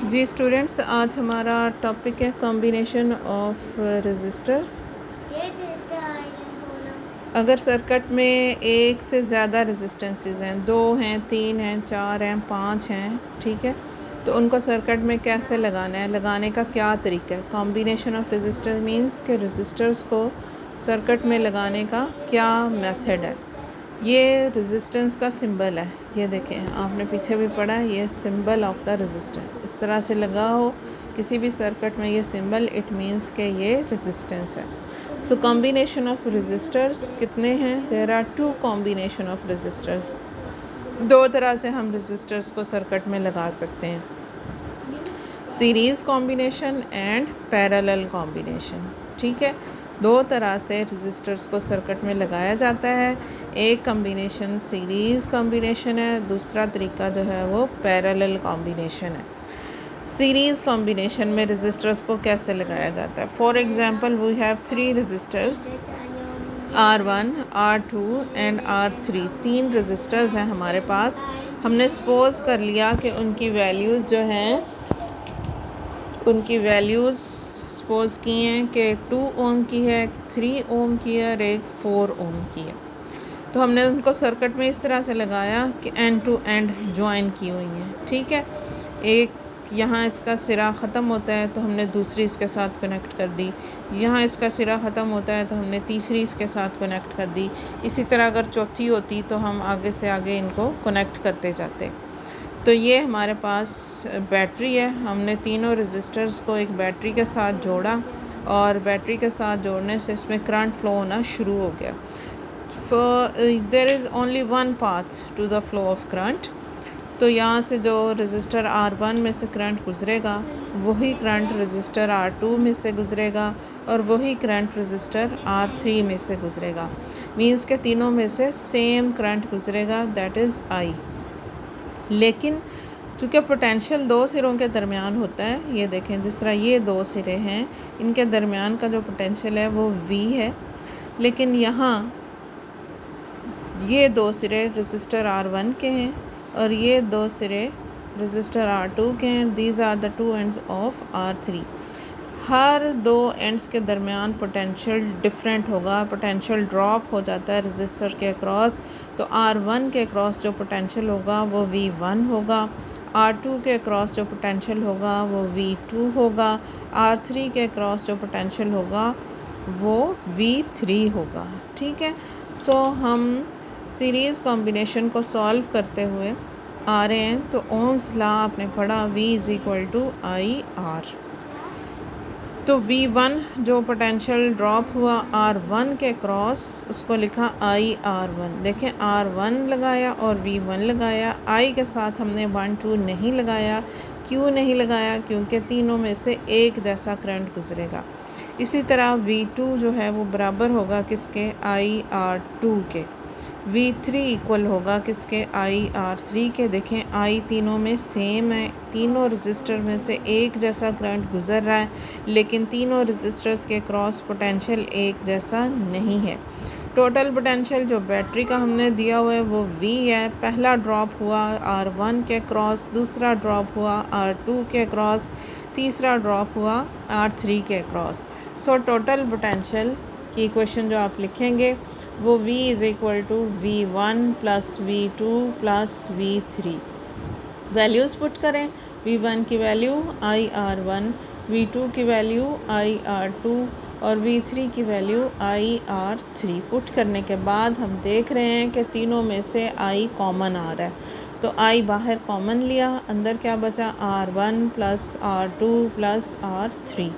जी students, आज हमारा topic है कॉम्बिनेशन ऑफ रेजिस्टर्स। अगर सर्किट में एक से ज़्यादा रेजिस्टेंसेस हैं, 2 हैं, 3 हैं, 4 हैं, 5 हैं, ठीक है, तो उनको सर्किट में कैसे लगाना है, लगाने का क्या तरीका है। कॉम्बिनेशन ऑफ रेजिस्टर मींस के रेजिस्टर्स को सर्किट में लगाने का क्या मेथड है। ये रेजिस्टेंस का सिंबल है, ये देखें, आपने पीछे भी पढ़ा है, ये सिंबल ऑफ द रेजिस्टर इस तरह से लगा हो किसी भी सर्किट में ये सिंबल, इट मींस के ये रेजिस्टेंस है। सो कॉम्बिनेशन ऑफ रेजिस्टर्स कितने हैं? There are 2 combination of resistors. 2 तरह से हम रेजिस्टर्स को सर्किट में लगा सकते हैं, series combination and parallel combination. ठीक है, 2 तरह से रेजिस्टर्स को सर्किट में लगाया जाता है। एक कॉम्बिनेशन सीरीज़ कॉम्बिनेशन है, दूसरा तरीका जो है वो पैरेलल कॉम्बिनेशन है। सीरीज़ कॉम्बिनेशन में रेजिस्टर्स को कैसे लगाया जाता है? For example we have 3 resistors R1, R2 and R3। 3 resistors हैं हमारे पास। हमने सपोज़ कर लिया कि उनकी वैल्यूज़ जो हैं, उनकी वैल्यूज़ सपोज़ की हैं कि 2 ओम की है, 3 ओम की है और एक 4 ओम की है। तो हमने उनको सर्किट में इस तरह से लगाया कि एंड टू एंड ज्वाइन की हुई हैं। ठीक है, एक यहाँ इसका सिरा ख़त्म होता है तो हमने दूसरी इसके साथ कनेक्ट कर दी, यहाँ इसका सिरा ख़त्म होता है तो हमने तीसरी इसके साथ कनेक्ट कर दी। इसी तरह अगर चौथी होती तो हम आगे से आगे इनको कनेक्ट करते जाते। तो ये हमारे पास बैटरी है, हमने तीनों रेजिस्टर्स को एक बैटरी के साथ जोड़ा और बैटरी के साथ जोड़ने से इसमें करंट फ्लो होना शुरू हो गया। There is only one path to the flow of current. तो यहाँ से जो रेजिस्टर R1 में से करंट गुजरेगा वही करंट रेजिस्टर R2 में से गुजरेगा और वही करंट रेजिस्टर R3 में से गुजरेगा। मींस के तीनों में से सेम करंट गुजरेगा, दैट इज़ I। लेकिन चूँकि पोटेंशियल 2 सिरों के दरमियान होता है, ये देखें जिस तरह ये 2 सिरे हैं, इनके दरमियान का जो पोटेंशियल है वो V है। लेकिन यहाँ ये 2 सिरे रेजिस्टर R1 के हैं और ये 2 सिरे रेजिस्टर R2 के हैं। These are the 2 ends of R3। हर 2 एंड्स के दरमियान पोटेंशियल डिफरेंट होगा, पोटेंशियल ड्रॉप हो जाता है रेजिस्टर के अक्रॉस। तो R1 के अक्रॉस जो पोटेंशियल होगा वो V1 होगा, R2 के अक्रॉस जो पोटेंशियल होगा वो V2 होगा, R3 के अक्रॉस जो पोटेंशियल होगा वो V3 होगा। ठीक है, सो हम सीरीज़ कॉम्बिनेशन को सॉल्व करते हुए आ रहे हैं। तो ओम्स लॉ आपने पढ़ा, V is equal to IR। तो V1 जो पोटेंशियल ड्रॉप हुआ R1 के क्रॉस, उसको लिखा IR1। देखें, R1 लगाया और V1 लगाया, I के साथ हमने 1 2 नहीं लगाया। क्यों नहीं लगाया? क्योंकि तीनों में से एक जैसा करंट गुजरेगा। इसी तरह V2 जो है वो बराबर होगा किसके? IR2 के। V3 इक्वल होगा किसके? IR3 के। देखें, I तीनों में सेम है, तीनों रेजिस्टर में से एक जैसा करंट गुजर रहा है, लेकिन तीनों रेजिस्टर्स के क्रॉस पोटेंशियल एक जैसा नहीं है। टोटल पोटेंशियल जो बैटरी का हमने दिया हुआ है वो V है। पहला ड्रॉप हुआ R1 के क्रॉस, दूसरा ड्रॉप हुआ R2 के क्रॉस, तीसरा ड्रॉप हुआ R3 के क्रॉस। सो टोटल पोटेंशियल की इक्वेशन जो आप लिखेंगे वो V is equal to V1 plus V2 plus V3। Values put करें, V1 की वैल्यू IR1, V2 की वैल्यू IR2 और V3 की वैल्यू IR3। पुट करने के बाद हम देख रहे हैं कि तीनों में से I कॉमन आ रहा है। तो I बाहर कॉमन लिया, अंदर क्या बचा? R1 plus R2 plus R3।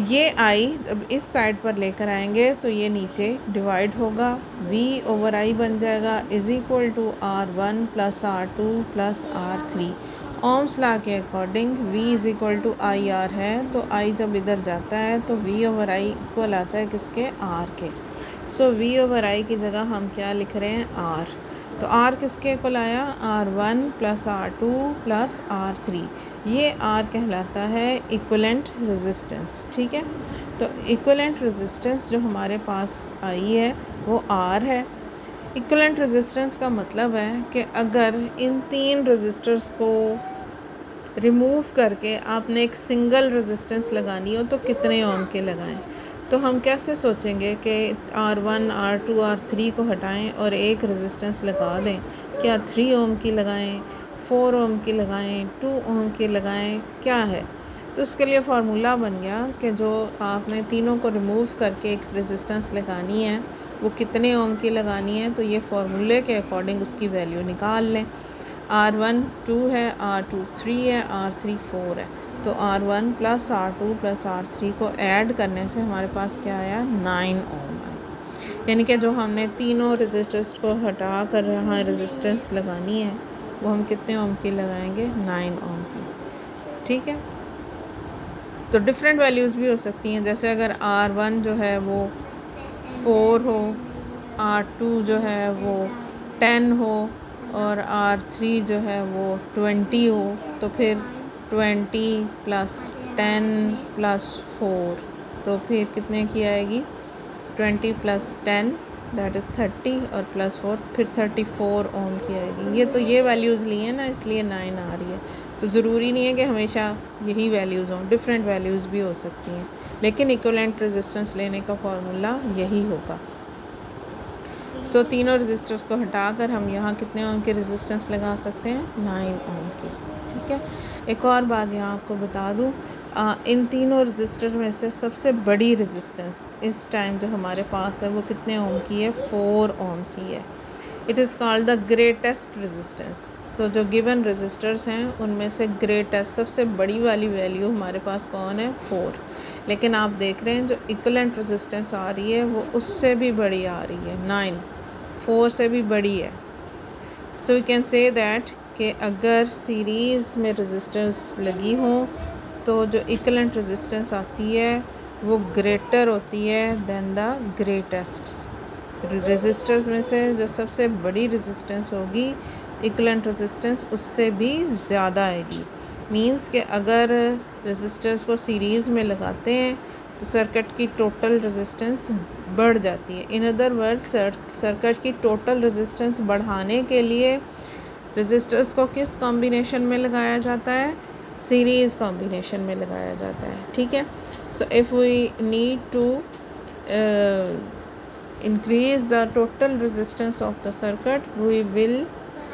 ये I जब इस साइड पर लेकर आएंगे तो ये नीचे डिवाइड होगा, V ओवर I बन जाएगा is equal to R1 plus R2 plus R3। Ohm's law के according V is equal to IR है, तो I जब इधर जाता है तो V ओवर I इक्वल आता है किसके? R के। सो V ओवर I की जगह हम क्या लिख रहे हैं? R। तो R किसके इक्वल आया? R1 plus R2 plus R3। ये R कहलाता है इक्विवेलेंट रेजिस्टेंस। ठीक है, तो इक्विवेलेंट रेजिस्टेंस जो हमारे पास आई है वो R है। इक्विवेलेंट रेजिस्टेंस का मतलब है कि अगर इन 3 रेजिस्टर्स को रिमूव करके आपने एक सिंगल रेजिस्टेंस लगानी हो तो कितने ओम के लगाएं। तो हम कैसे सोचेंगे कि R1, R2, R3 को हटाएं और एक रेजिस्टेंस लगा दें। क्या 3 ओम की लगाएं, 4 ओम की लगाएं, 2 ओम की लगाएं, क्या है। तो उसके लिए फार्मूला बन गया कि जो आपने तीनों को रिमूव करके एक रेजिस्टेंस लगानी है वो कितने ओम की लगानी है। तो ये फार्मूले के अकॉर्डिंग उसकी वैल्यू निकाल लें। R1 2 है, R2 3 है, R3 4 है। तो R1 plus R2 plus R3 को ऐड करने से हमारे पास क्या आया, 9 ओम आया। यानी कि जो हमने तीनों रेजिस्टर्स को हटा कर यहाँ रेजिस्टेंस लगानी है वो हम कितने ओम की लगाएंगे, 9 ओम की। ठीक है, तो डिफरेंट वैल्यूज़ भी हो सकती हैं। जैसे अगर R1 जो है वो 4 हो, R2 जो है वो 10 हो और R3 जो है वो 20 हो, तो फिर 20 प्लस 10 प्लस 4, तो फिर कितने की आएगी, 20 प्लस 10 दैट इज़ 30 और प्लस 4 फिर 34 ओम की आएगी। ये वैल्यूज़ ली हैं ना, इसलिए 9 आ रही है। तो ज़रूरी नहीं है कि हमेशा यही वैल्यूज़ हों, डिफरेंट वैल्यूज़ भी हो सकती हैं, लेकिन इक्विवेलेंट रेजिस्टेंस लेने का फार्मूला यही होगा। सो तीनों रेजिस्टर्स को हटाकर हम यहाँ कितने ओम के रेजिस्टेंस लगा सकते हैं, 9 ओम की। ठीक है, एक और बात यहाँ आपको बता दूँ, इन तीनों रेजिस्टर में से सबसे बड़ी रेजिस्टेंस इस टाइम जो हमारे पास है वो कितने ओम की है, 4 ओम की है। It is called the greatest resistance. So जो गिवन रेजिस्टर्स हैं उनमें से ग्रेटेस्ट सबसे बड़ी वाली वैल्यू हमारे पास कौन है, 4। लेकिन आप देख रहे हैं जो इक्विवेलेंट रेजिस्टेंस आ रही है वो उससे भी बड़ी आ रही है, 9 4 से भी बड़ी है। So we can say that कि अगर सीरीज़ में रेजिस्टेंस लगी हों तो जो इक्विवेलेंट रेजिस्टेंस आती है वो ग्रेटर होती है दैन द ग्रेटेस्ट। रेजिस्टर्स में से जो सबसे बड़ी रेजिस्टेंस होगी, इक्विवेलेंट रेजिस्टेंस उससे भी ज़्यादा आएगी। मींस कि अगर रेजिस्टर्स को सीरीज़ में लगाते हैं तो सर्किट की टोटल रेजिस्टेंस बढ़ जाती है। इन अदर वर्ड सर्किट की टोटल रेजिस्टेंस बढ़ाने के लिए रेजिस्टर्स को किस कॉम्बिनेशन में लगाया जाता है, सीरीज़ कॉम्बिनेशन में लगाया जाता है। ठीक है, so if we need to increase the total resistance of the circuit we will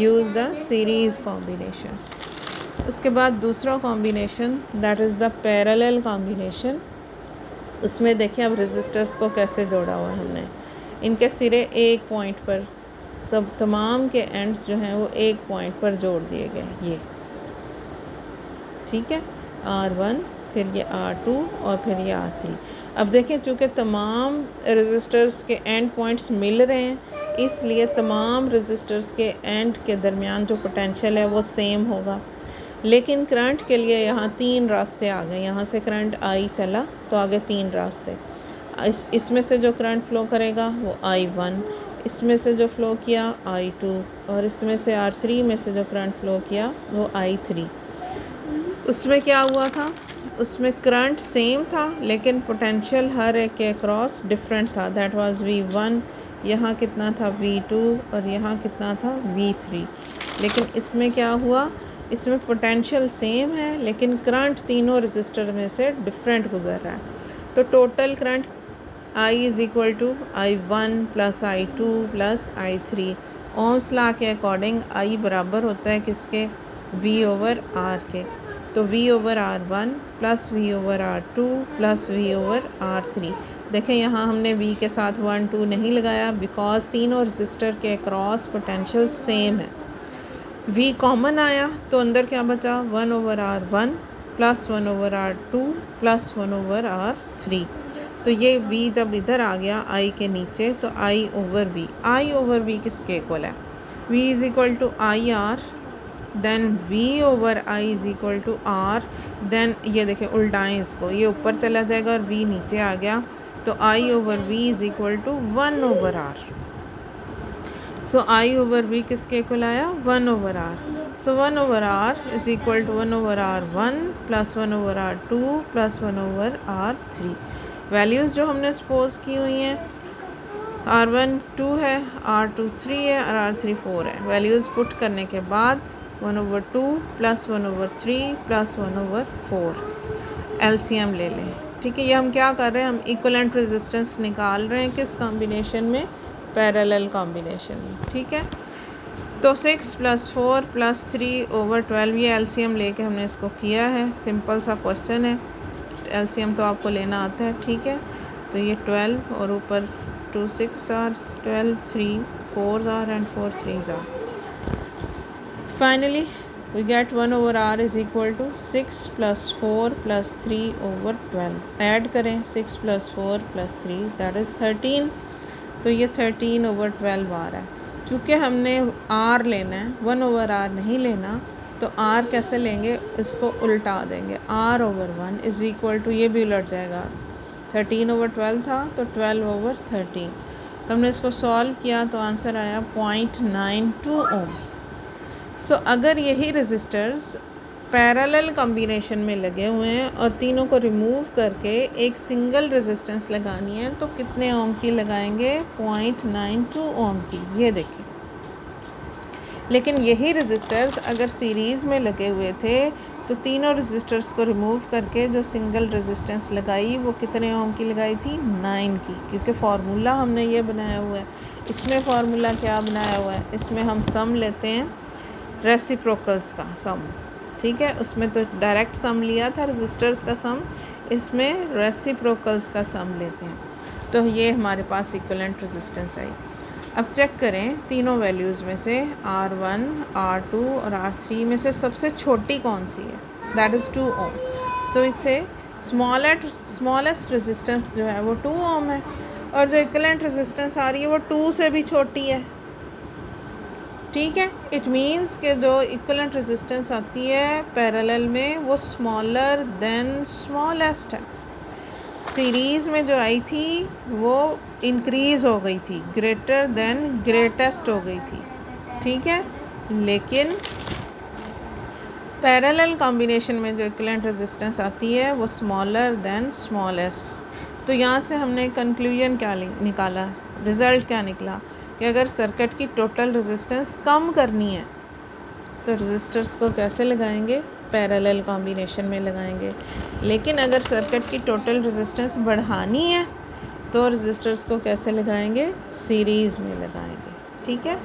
use the series combination. उसके बाद दूसरा combination that is the parallel combination. उसमें देखिए अब रेजिस्टर्स को कैसे जोड़ा हुआ है हमने, इनके सिरे एक पॉइंट पर, सब तमाम के एंड्स जो हैं वो एक पॉइंट पर जोड़ दिए गए ये। ठीक है, R1 फिर ये R2 और फिर ये R3। अब देखें चूँकि तमाम रेजिस्टर्स के एंड पॉइंट्स मिल रहे हैं इसलिए तमाम रेजिस्टर्स के एंड के दरमियान जो पोटेंशियल है वो सेम होगा। लेकिन करंट के लिए यहाँ 3 रास्ते आ गए, यहाँ से करंट I चला तो आगे 3 रास्ते। इसमें से जो करंट फ़्लो करेगा वो I1, इसमें से जो फ़्लो किया I2 और इसमें से R3 में से जो करंट फ़्लो किया वो I3। उसमें क्या हुआ था, उसमें करंट सेम था लेकिन पोटेंशियल हर एक के अक्रॉस डिफरेंट था। दैट वाज V1, यहाँ कितना था V2 और यहाँ कितना था V3। लेकिन इसमें क्या हुआ, इसमें पोटेंशियल सेम है लेकिन करंट तीनों रेजिस्टर में से डिफरेंट गुजर रहा है। तो total current I is equal to I1 plus I2 plus I3। Ohm's law के अकॉर्डिंग I बराबर होता है किसके, V ओवर R के। तो V over R1 plus V over R2 plus V over R3। देखें यहाँ हमने V के साथ 1 2 नहीं लगाया बिकॉज तीनों रेजिस्टर के अक्रॉस पोटेंशियल सेम है। V कॉमन आया तो अंदर क्या बचा, 1 over R1 plus 1 over R2 plus 1 over R3। तो ये V जब इधर आ गया I के नीचे तो I ओवर V किसके इक्वल है, V is equal to IR, then V over I is equal to R। Then ये देखें उल्टाएँ इसको, ये ऊपर चला जाएगा और V नीचे आ गया तो I over V is equal to 1 over R। So I over V किसके इक्वल आया, 1 over R। So 1 over R is equal to 1 over R1 plus 1 over R2 plus 1 over R3। Values जो हमने suppose की हुई हैं, R1 2 है, R2 3 है और R3 4 है। वैल्यूज़ पुट करने के बाद 1/2 प्लस 1/3 प्लस 1/4 एलसीएम ले लें। ठीक है, ये हम क्या कर रहे हैं, हम इक्विवेलेंट रेजिस्टेंस निकाल रहे हैं किस कॉम्बिनेशन में, पैरेलल कॉम्बिनेशन में। ठीक है, तो 6 + 4 + 3/12 ये एलसीएम लेके हमने इसको किया है। सिंपल सा क्वेश्चन है, एलसीएम तो आपको लेना आता है। ठीक है, तो ये 12 और ऊपर 2 6 are 12, 3 4s are and 4 3s are. Finally we get 1/r is equal to 6 + 4 + 3/12. Add करें 6 + 4 + 3 that is 13, तो ये 13/12 आ रहा है। चूँकि हमने r लेना है, 1/r नहीं लेना, तो r कैसे लेंगे, इसको उल्टा देंगे, r/1 इज़ इक्वल टू, ये भी उलट जाएगा, 13/12 था तो 12/13। हमने इसको सॉल्व किया तो आंसर आया 0.92 ओम। सो अगर यही रेजिस्टर्स पैरेलल कॉम्बिनेशन में लगे हुए हैं और तीनों को रिमूव करके एक सिंगल रेजिस्टेंस लगानी है तो कितने ओम की लगाएंगे, 0.92 ओम की। ये देखिए, लेकिन यही रेजिस्टर्स अगर सीरीज़ में लगे हुए थे तो तीनों रेजिस्टर्स को रिमूव करके जो सिंगल रेजिस्टेंस लगाई वो कितने ओम की लगाई थी, 9 की। क्योंकि फार्मूला हमने ये बनाया हुआ है। इसमें फार्मूला क्या बनाया हुआ है, इसमें हम सम लेते हैं रेसिप्रोकल्स का सम। ठीक है, उसमें तो डायरेक्ट सम लिया था रेजिस्टर्स का सम, इसमें रेसिप्रोकल्स का सम लेते हैं। तो ये हमारे पास इक्विवेलेंट रेजिस्टेंस आई। अब चेक करें तीनों वैल्यूज़ में से R1, R2 और R3 में से सबसे छोटी कौन सी है, दैट इज़ 2 ओम। सो इससे स्मॉलेस्ट रेजिस्टेंस जो है वो 2 ओम है, और जो इक्विवेलेंट रेजिस्टेंस आ रही है वो 2 से भी छोटी है। ठीक है, इट मीन्स कि जो इक्विवेलेंट रेजिस्टेंस आती है पैरेलल में वो स्मॉलर देन स्मॉलेस्ट है। सीरीज़ में जो आई थी वो इंक्रीज़ हो गई थी, ग्रेटर देन ग्रेटेस्ट हो गई थी। ठीक है, लेकिन पैरेलल कॉम्बिनेशन में जो इक्विवेलेंट रेजिस्टेंस आती है वो स्मॉलर देन स्मॉलेस्ट। तो यहाँ से हमने कंक्लूजन क्या निकाला, रिज़ल्ट क्या निकला कि अगर सर्किट की टोटल रेजिस्टेंस कम करनी है तो रेजिस्टर्स को कैसे लगाएंगे, पैरेलल कॉम्बिनेशन में लगाएंगे। लेकिन अगर सर्किट की टोटल रेजिस्टेंस बढ़ानी है तो रेजिस्टर्स को कैसे लगाएंगे, सीरीज़ में लगाएंगे। ठीक है।